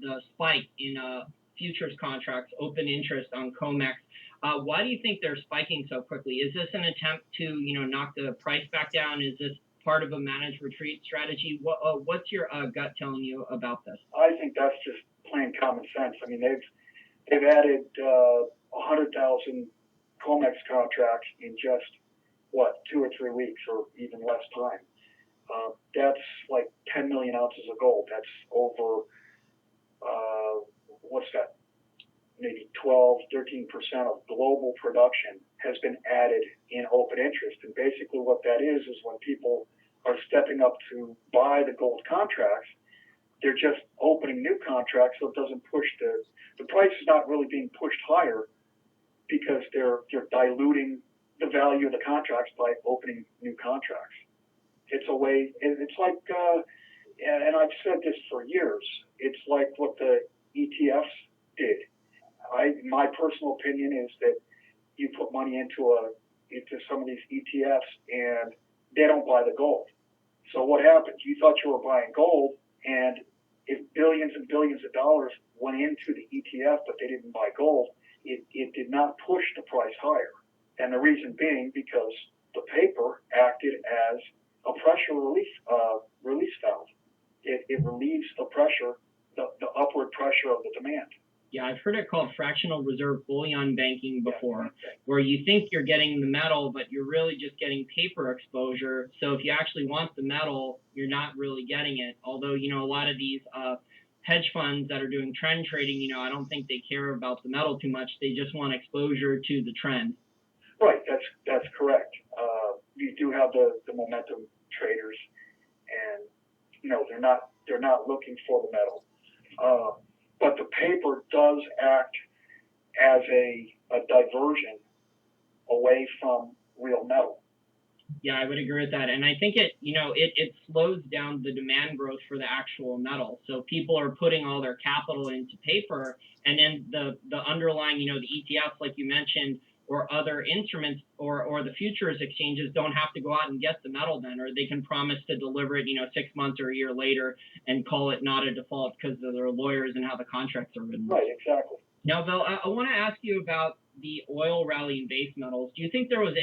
the spike in futures contracts, open interest on COMEX. Why do you think they're spiking so quickly? Is this an attempt to, knock the price back down? Is this part of a managed retreat strategy? What's your gut telling you about this? I think that's just plain common sense. I mean, they've added 100,000 COMEX contracts in just 2 or 3 weeks, or even less time. That's like 10 million ounces of gold. That's over what's that? Maybe 12, 13% of global production has been added in open interest. And basically what that is when people are stepping up to buy the gold contracts, they're just opening new contracts, so it doesn't push the price is not really being pushed higher because they're diluting the value of the contracts by opening new contracts. It's a way, it's like, and I've said this for years, it's like what the ETFs did. My personal opinion is that you put money into some of these ETFs and they don't buy the gold. So what happens? You thought you were buying gold, and if billions and billions of dollars went into the ETF but they didn't buy gold, it did not push the price higher. And the reason being because the paper acted as a pressure release valve. It relieves the pressure, the upward pressure of the demand. Yeah, I've heard it called fractional reserve bullion banking before, where you think you're getting the metal, but you're really just getting paper exposure. So if you actually want the metal, you're not really getting it. Although, a lot of these hedge funds that are doing trend trading, I don't think they care about the metal too much. They just want exposure to the trend. Right, that's correct. You do have the momentum traders, and they're not looking for the metal. But the paper does act as a diversion away from real metal. Yeah, I would agree with that. And I think it slows down the demand growth for the actual metal. So people are putting all their capital into paper, and then the underlying, the ETFs, like you mentioned, or other instruments or the futures exchanges don't have to go out and get the metal then, or they can promise to deliver it, 6 months or a year later and call it not a default because of their lawyers and how the contracts are written. Right, exactly. Now, Bill, I want to ask you about the oil rally in base metals. Do you think there was